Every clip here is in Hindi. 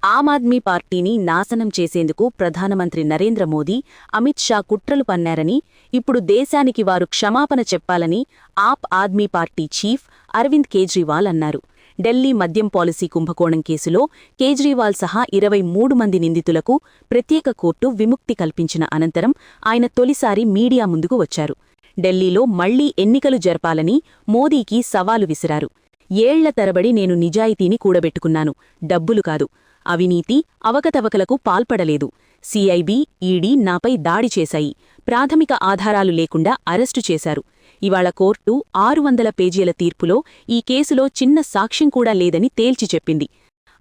ఆమ్ ఆద్మీ పార్టీని నాశనం చేసేందుకు ప్రధానమంత్రి నరేంద్ర మోదీ అమిత్ షా కుట్రలు పన్నారని, ఇప్పుడు దేశానికి వారు క్షమాపణ చెప్పాలని ఆప్ ఆద్మీ పార్టీ చీఫ్ అరవింద్ కేజ్రీవాల్ అన్నారు. ఢిల్లీ మద్యం పాలసీ కుంభకోణం కేసులో కేజ్రీవాల్ సహా 23 మంది నిందితులకు ప్రత్యేక కోర్టు విముక్తి కల్పించిన అనంతరం ఆయన తొలిసారి మీడియా ముందుకు వచ్చారు. ఢిల్లీలో మళ్లీ ఎన్నికలు జరపాలని మోదీకి సవాలు విసిరారు. ఏళ్ల తరబడి నేను నిజాయితీని కూడబెట్టుకున్నాను, డబ్బులు కాదు, అవినీతి అవకతవకలకు పాల్పడలేదు. సీఐబీ, ఈడీ నాపై దాడి చేశాయి, ప్రాథమిక ఆధారాలు లేకుండా అరెస్టు చేశారు. ఇవాళ కోర్టు 600 పేజీల తీర్పులో ఈ కేసులో చిన్న సాక్ష్యం కూడా లేదని తేల్చి చెప్పింది.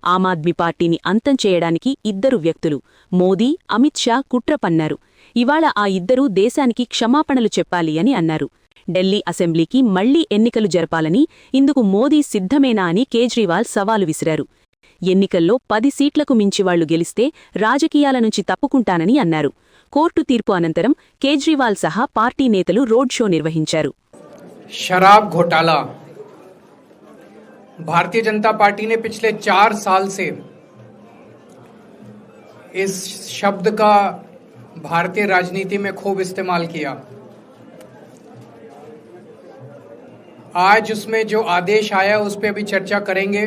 ఆమ్ ఆద్మీ పార్టీని అంతం చేయడానికి ఇద్దరు వ్యక్తులు మోదీ, అమిత్ షా కుట్ర పన్నారు. ఇవాళ ఆ ఇద్దరూ దేశానికి క్షమాపణలు చెప్పాలి అని అన్నారు. ఢిల్లీ అసెంబ్లీకి మళ్లీ ఎన్నికలు జరపాలని, ఇందుకు మోదీ సిద్ధమేనా అని కేజ్రీవాల్ సవాలు విసిరారు. ఎన్నికల్లో 10 సీట్లకు మించి వాళ్లు గెలిస్తే రాజకీయాల నుంచి తప్పుకుంటానని అన్నారు. కోర్టు తీర్పు అనంతరం కేజ్రీవాల్ సహా పార్టీ నేతలు రోడ్ షో నిర్వహించారు. शराब घोटाला भारतीय जनता पार्टी ने पिछले 4 साल से इस शब्द का भारतीय राजनीति में खूब इस्तेमाल किया. आज उसमें जो आदेश आया उस पर भी चर्चा करेंगे.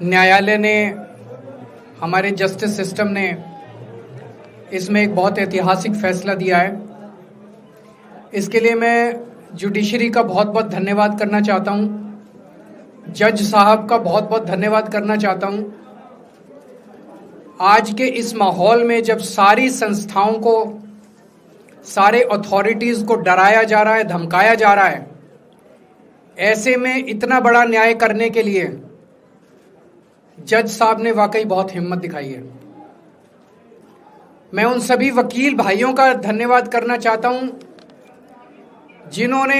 न्यायालय ने, हमारे जस्टिस सिस्टम ने इसमें एक बहुत ऐतिहासिक फैसला दिया है. इसके लिए मैं जुडिशरी का बहुत बहुत धन्यवाद करना चाहता हूं. जज साहब का बहुत बहुत धन्यवाद करना चाहता हूं. आज के इस माहौल में जब सारी संस्थाओं को, सारे अथॉरिटीज को डराया जा रहा है, धमकाया जा रहा है, ऐसे में इतना बड़ा न्याय करने के लिए जज साहब ने वाकई बहुत हिम्मत दिखाई है. मैं उन सभी वकील भाइयों का धन्यवाद करना चाहता हूं जिन्होंने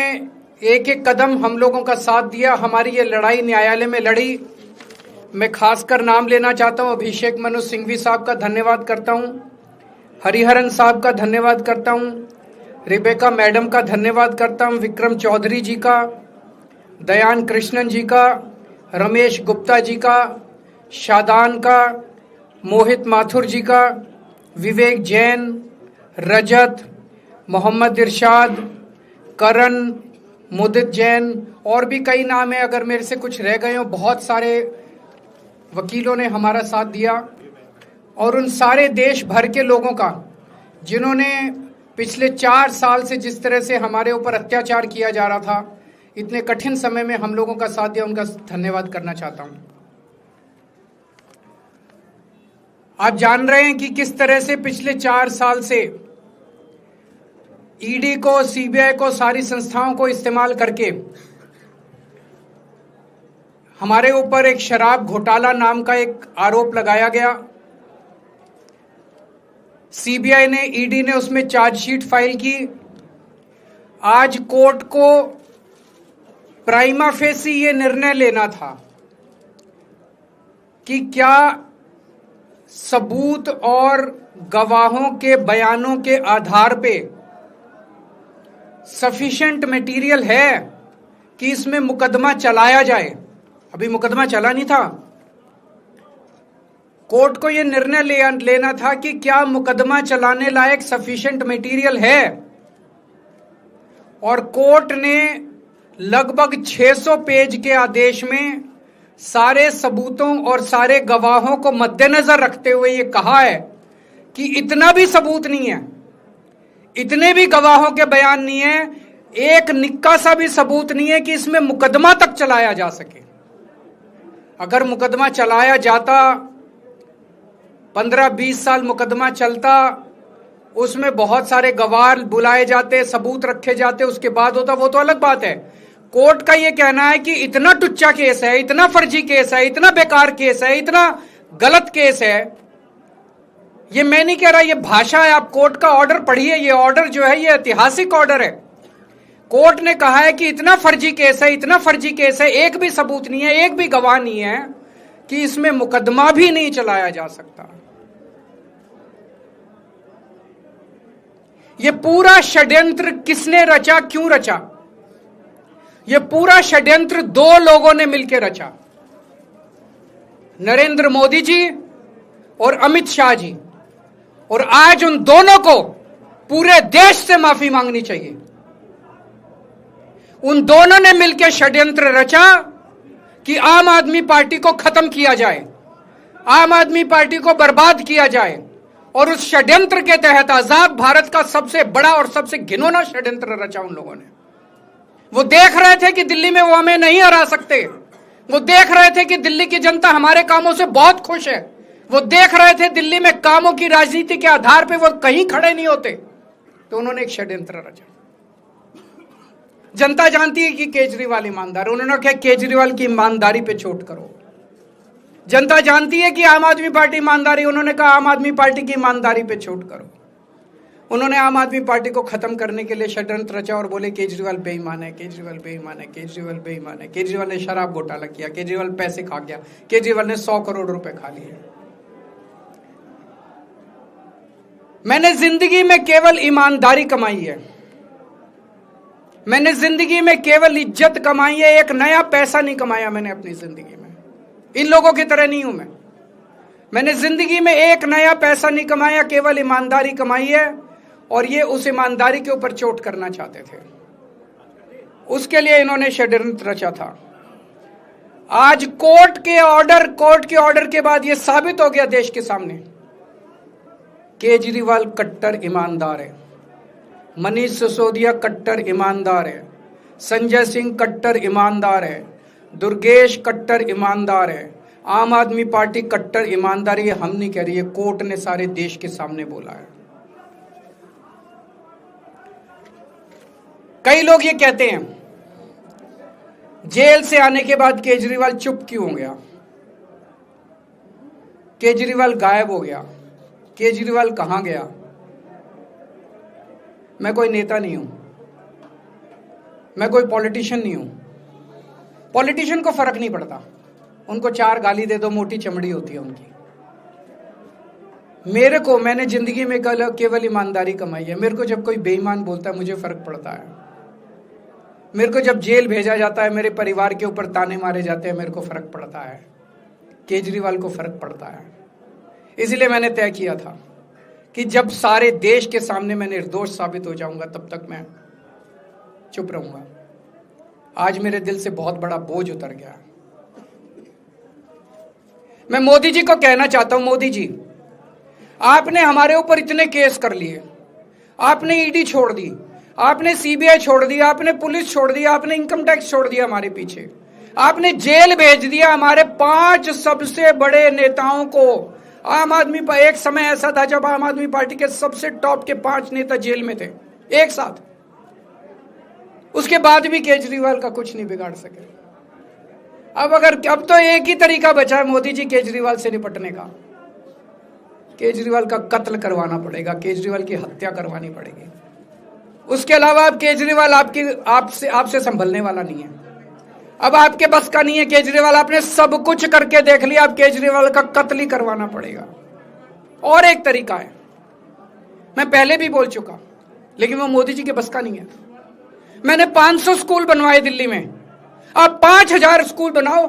एक एक कदम हम लोगों का साथ दिया, हमारी ये लड़ाई न्यायालय में लड़ी. मैं खासकर नाम लेना चाहता हूं, अभिषेक मनु सिंघवी साहब का धन्यवाद करता हूं, हरिहरन साहब का धन्यवाद करता हूं, रिबेका मैडम का धन्यवाद करता हूं, विक्रम चौधरी जी का, दयान कृष्णन जी का, रमेश गुप्ता जी का, शादान का, मोहित माथुर जी का, विवेक जैन, रजत, मोहम्मद इरशाद, करण, मुदित जैन और भी कई नाम है. अगर मेरे से कुछ रह गए हो, बहुत सारे वकीलों ने हमारा साथ दिया. और उन सारे देश भर के लोगों का जिन्होंने पिछले 4 साल से जिस तरह से हमारे ऊपर अत्याचार किया जा रहा था, इतने कठिन समय में हम लोगों का साथ दिया, उनका धन्यवाद करना चाहता हूं. आप जान रहे हैं कि किस तरह से पिछले 4 साल से ईडी को, सीबीआई को, सारी संस्थाओं को इस्तेमाल करके हमारे ऊपर एक शराब घोटाला नाम का एक आरोप लगाया गया. सीबीआई ने, ईडी ने उसमें चार्जशीट फाइल की. आज कोर्ट को प्राइमा फेसी ये निर्णय लेना था कि क्या सबूत और गवाहों के बयानों के आधार पे सफिशिएंट मटेरियल है कि इसमें मुकदमा चलाया जाए. अभी मुकदमा चला नहीं था. कोर्ट को यह निर्णय लेना था कि क्या मुकदमा चलाने लायक सफिशिएंट मटेरियल है. और कोर्ट ने लगभग 600 पेज के आदेश में सारे सबूतों और सारे गवाहों को मद्देनजर रखते हुए ये कहा है कि इतना भी सबूत नहीं है, इतने भी गवाहों के बयान नहीं है, एक निक्का सा भी सबूत नहीं है कि इसमें मुकदमा तक चलाया जा सके. अगर मुकदमा चलाया जाता, 15-20 साल मुकदमा चलता, उसमें बहुत सारे गवाह बुलाए जाते, सबूत रखे जाते, उसके बाद होता, वो तो अलग बात है. कोर्ट का ये कहना है कि इतना टुच्चा केस है, इतना फर्जी केस है, इतना बेकार केस है, इतना गलत केस है. ये मैं नहीं कह रहा, ये भाषा है. आप कोर्ट का ऑर्डर पढ़िए. ये ऑर्डर जो है ये ऐतिहासिक ऑर्डर है. कोर्ट ने कहा है कि इतना फर्जी केस है, इतना फर्जी केस है, एक भी सबूत नहीं है, एक भी गवाह नहीं है कि इसमें मुकदमा भी नहीं चलाया जा सकता. ये पूरा षड्यंत्र किसने रचा, क्यों रचा? ये पूरा षड्यंत्र 2 लोगों ने मिलकर रचा. नरेंद्र मोदी जी और अमित शाह जी, और आज उन दोनों को पूरे देश से माफी मांगनी चाहिए। उन दोनों ने मिलकर षड्यंत्र रचा कि आम आदमी पार्टी को खत्म किया जाए, आम आदमी पार्टी को बर्बाद किया जाए, और उस षड्यंत्र के तहत आजाद भारत का सबसे बड़ा और सबसे घिनौना षड्यंत्र रचा उन लोगों ने। वो देख रहे थे कि दिल्ली में वो हमें नहीं हरा सकते, वो देख रहे थे कि दिल्ली की जनता हमारे कामों से बहुत खुश है, वो देख रहे थे दिल्ली में कामों की राजनीति के आधार पे वो कहीं खड़े नहीं होते, तो उन्होंने एक षड्यंत्र रचा। जनता जानती है कि केजरीवाल ईमानदार, उन्होंने कहा केजरीवाल की ईमानदारी पे चोट करो। जनता जानती है कि आम आदमी पार्टी ईमानदारी, उन्होंने कहा आम आदमी पार्टी की ईमानदारी पे चोट करो। उन्होंने आम आदमी पार्टी को खत्म करने के लिए षड्यंत्र रचा और बोले केजरीवाल बेईमान है, केजरीवाल बेईमान है, केजरीवाल बेईमान है, केजरीवाल ने शराब घोटाला किया, केजरीवाल पैसे खा गया, केजरीवाल ने 100 करोड़ रुपए खा लिए। मैंने जिंदगी में केवल ईमानदारी कमाई है, मैंने जिंदगी में केवल इज्जत कमाई है, एक नया पैसा नहीं कमाया मैंने अपनी जिंदगी में। इन लोगों की तरह नहीं हूं मैं। मैंने जिंदगी में एक नया पैसा नहीं कमाया, केवल ईमानदारी कमाई है, और ये उस ईमानदारी के ऊपर चोट करना चाहते थे, उसके लिए इन्होंने षड्यंत्र रचा था। आज कोर्ट के ऑर्डर के बाद यह साबित हो गया देश के सामने, केजरीवाल कट्टर ईमानदार है, मनीष सिसोदिया कट्टर ईमानदार है, संजय सिंह कट्टर ईमानदार है, दुर्गेश कट्टर ईमानदार है, आम आदमी पार्टी कट्टर ईमानदारी है। हम नहीं कह रही है, कोर्ट ने सारे देश के सामने बोला है। कई लोग ये कहते हैं जेल से आने के बाद केजरीवाल चुप क्यों हो गया, केजरीवाल गायब हो गया, केजरीवाल कहां गया। मैं कोई नेता नहीं हूं, मैं कोई पॉलिटिशियन नहीं हूं। पॉलिटिशियन को फर्क नहीं पड़ता, उनको 4 गाली दे दो, मोटी चमड़ी होती है उनकी। मैंने जिंदगी में केवल ईमानदारी कमाई है। मेरे को जब कोई बेईमान बोलता है मुझे फर्क पड़ता है, मेरे को जब जेल भेजा जाता है, मेरे परिवार के ऊपर ताने मारे जाते हैं, मेरे को फर्क पड़ता है। केजरीवाल को फर्क पड़ता है। इसलिए मैंने तय किया था कि जब सारे देश के सामने मैं निर्दोष साबित हो जाऊंगा तब तक मैं चुप रहूंगा। आज मेरे दिल से बहुत बड़ा बोझ उतर गया। मैं मोदी जी को कहना चाहता हूं, मोदी जी आपने हमारे ऊपर इतने केस कर लिए, आपने ईडी छोड़ दी, आपने सीबीआई छोड़ दी, आपने पुलिस छोड़ दी, आपने इनकम टैक्स छोड़ दिया हमारे पीछे, आपने जेल भेज दिया हमारे 5 सबसे बड़े नेताओं को। आम आदमी पर एक समय ऐसा था जब आम आदमी पार्टी के सबसे टॉप के 5 नेता जेल में थे एक साथ। उसके बाद भी केजरीवाल का कुछ नहीं बिगाड़ सके। अब तो एक ही तरीका बचा है मोदी जी केजरीवाल से निपटने का, केजरीवाल का कत्ल करवाना पड़ेगा, केजरीवाल की हत्या करवानी पड़ेगी। उसके अलावा अब केजरीवाल आपसे संभलने वाला नहीं है। अब आपके बस का नहीं है केजरीवाल, आपने सब कुछ करके देख लिया, अब केजरीवाल का कत्ल ही करवाना पड़ेगा। और एक तरीका है, मैं पहले भी बोल चुका, लेकिन वो मोदी जी के बस का नहीं है। मैंने 500 स्कूल बनवाए दिल्ली में, आप 5000 स्कूल बनाओ।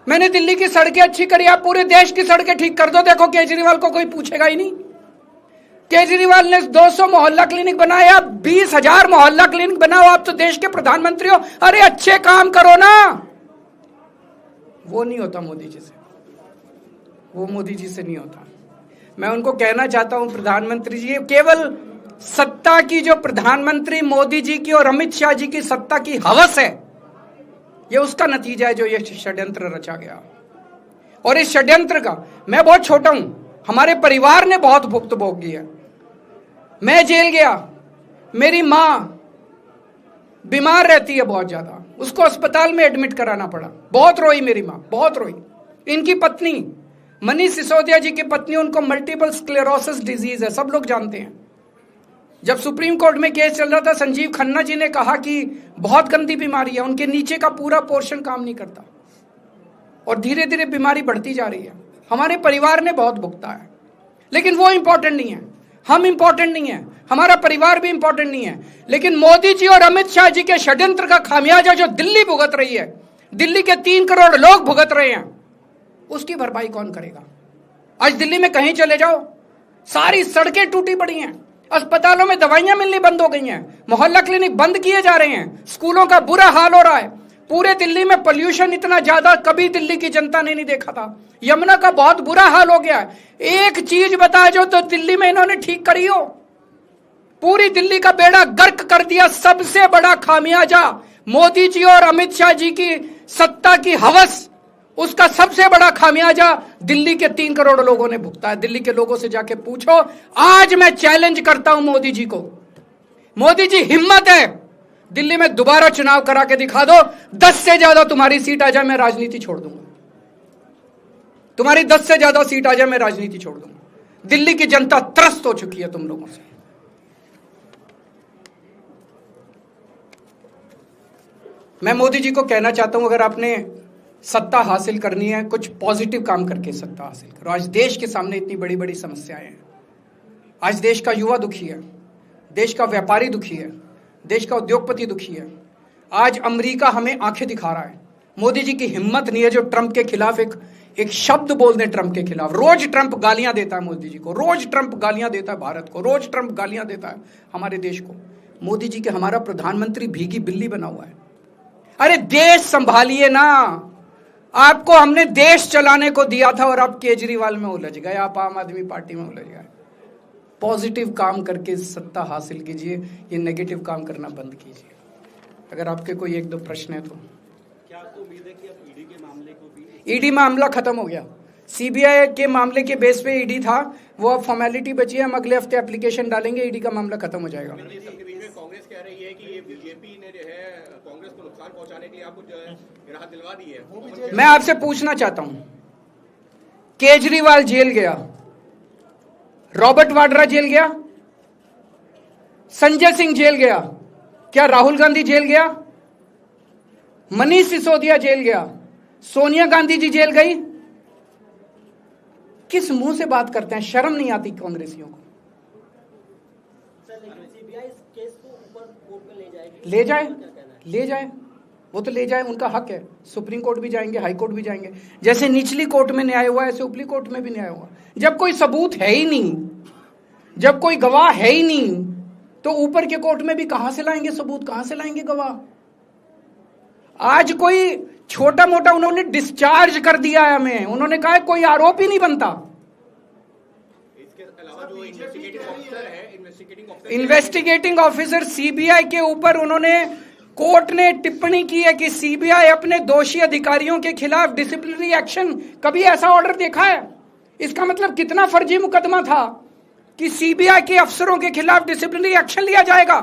मैंने दिल्ली की सड़कें अच्छी करी, आप पूरे देश की सड़कें ठीक कर दो, देखो केजरीवाल को कोई पूछेगा ही नहीं। केजरीवाल ने 200 मोहल्ला क्लिनिक बनाया, 20,000 मोहल्ला क्लिनिक बनाओ, आप तो देश के प्रधानमंत्री हो, अरे अच्छे काम करो ना। वो नहीं होता मोदी जी से, वो मोदी जी से नहीं होता। मैं उनको कहना चाहता हूं, प्रधानमंत्री जी, केवल सत्ता की जो प्रधानमंत्री मोदी जी की और अमित शाह जी की सत्ता की हवस है, ये उसका नतीजा है जो ये षड्यंत्र रचा गया। और इस षड्यंत्र का मैं बहुत छोटा हूं, हमारे परिवार ने बहुत भुगत भोगी है। मैं जेल गया, मेरी मां बीमार रहती है बहुत ज्यादा, उसको अस्पताल में एडमिट कराना पड़ा, बहुत रोई मेरी मां, बहुत रोई। इनकी पत्नी मनीष सिसोदिया जी की पत्नी, उनको मल्टीपल स्क्लेरोसिस डिजीज है, सब लोग जानते हैं। जब सुप्रीम कोर्ट में केस चल रहा था, संजीव खन्ना जी ने कहा कि बहुत गंदी बीमारी है, उनके नीचे का पूरा पोर्शन काम नहीं करता और धीरे धीरे बीमारी बढ़ती जा रही है। हमारे परिवार ने बहुत भुगता है, लेकिन वो इंपॉर्टेंट नहीं है, हम इंपॉर्टेंट नहीं है, हमारा परिवार भी इंपॉर्टेंट नहीं है। लेकिन मोदी जी और अमित शाह जी के षड्यंत्र का खामियाजा जो दिल्ली भुगत रही है, दिल्ली के 3 करोड़ लोग भुगत रहे हैं, उसकी भरपाई कौन करेगा? आज दिल्ली में कहीं चले जाओ, सारी सड़कें टूटी पड़ी हैं, अस्पतालों में दवाइयां मिलनी बंद हो गई हैं, मोहल्ला क्लिनिक बंद किए जा रहे हैं, स्कूलों का बुरा हाल हो रहा है। पूरे दिल्ली में पोल्यूशन इतना ज्यादा कभी दिल्ली की जनता ने नहीं देखा था। यमुना का बहुत बुरा हाल हो गया है। एक चीज बता जो तो दिल्ली में इन्होंने ठीक करी हो। पूरी दिल्ली का बेड़ा गर्क कर दिया। सबसे बड़ा खामियाजा मोदी जी और अमित शाह जी की सत्ता की हवस, उसका सबसे बड़ा खामियाजा दिल्ली के 3 करोड़ लोगों ने भुगता है। दिल्ली के लोगों से जाके पूछो। आज मैं चैलेंज करता हूं मोदी जी को, मोदी जी हिम्मत है दिल्ली में दोबारा चुनाव करा के दिखा दो, 10 से ज्यादा तुम्हारी सीट आ जाए मैं राजनीति छोड़ दूंगा। तुम्हारी 10 से ज्यादा सीट आ जाए मैं राजनीति छोड़ दूंगा। दिल्ली की जनता त्रस्त हो चुकी है तुम लोगों से। मैं मोदी जी को कहना चाहता हूं, अगर आपने सत्ता हासिल करनी है, कुछ पॉजिटिव काम करके सत्ता हासिल करो। आज देश के सामने इतनी बड़ी बड़ी समस्याएं हैं। आज देश का युवा दुखी है, देश का व्यापारी दुखी है, देश का उद्योगपति दुखी है। आज अमेरिका हमें आंखें दिखा रहा है। मोदी जी की हिम्मत नहीं है जो ट्रंप के खिलाफ एक शब्द बोल दें। ट्रंप के खिलाफ रोज ट्रंप गालियां देता है मोदी जी को, रोज ट्रंप गालियां देता है भारत को, रोज ट्रंप गालियां देता है हमारे देश को। मोदी जी के हमारा प्रधानमंत्री भीगी बिल्ली बना हुआ है। अरे देश संभालिए ना। आपको हमने देश चलाने को दिया था और आप केजरीवाल में उलझ गए, आप आम आदमी पार्टी में उलझ गए। पॉजिटिव काम करके सत्ता हासिल कीजिए, ये नेगेटिव काम करना बंद कीजिए। अगर आपके कोई 1-2 प्रश्न है तो। क्या आपको उम्मीद है कि अब ईडी के मामले को भी? ईडी मामला खत्म हो गया। सीबीआई के मामले के बेस पे ईडी था, वो अब फॉर्मेलिटी बची है। हम अगले हफ्ते एप्लीकेशन डालेंगे, ईडी का मामला खत्म हो जाएगा। कांग्रेस कह रही है कि ये बीजेपी ने जो है कांग्रेस को नुकसान पहुंचाने के लिए आपको जो है राहत दिलवा दी है। मैं आपसे पूछना चाहता हूं, केजरीवाल जेल गया, रॉबर्ट वाड्रा जेल गया, संजय सिंह जेल गया, क्या राहुल गांधी जेल गया, मनीष सिसोदिया जेल गया, सोनिया गांधी जी जेल गई? किस मुंह से बात करते हैं? शर्म नहीं आती कांग्रेसियों को? ले जाए, वो तो ले जाए, उनका हक है। सुप्रीम कोर्ट भी जाएंगे, हाई कोर्ट भी जाएंगे। जैसे निचली कोर्ट में न्याय हुआ ऐसे ऊपरी कोर्ट में भी न्याय हुआ। जब कोई सबूत है ही नहीं, जब कोई गवाह है ही नहीं, तो ऊपर के कोर्ट में भी कहां से लाएंगे सबूत, कहां से लाएंगे गवाह? आज कोई छोटा मोटा उन्होंने डिस्चार्ज कर दिया है हमें, उन्होंने कहा है कोई आरोप ही नहीं बनता। इसके अलावा जो इन्वेस्टिगेटिंग ऑफिसर सीबीआई के ऊपर उन्होंने, कोर्ट ने टिप्पणी की है कि सीबीआई अपने दोषी अधिकारियों के खिलाफ डिसिप्लिनरी एक्शन, कभी ऐसा ऑर्डर देखा है? इसका मतलब कितना फर्जी मुकदमा था कि सीबीआई के अफसरों के खिलाफ डिसिप्लिनरी एक्शन लिया जाएगा।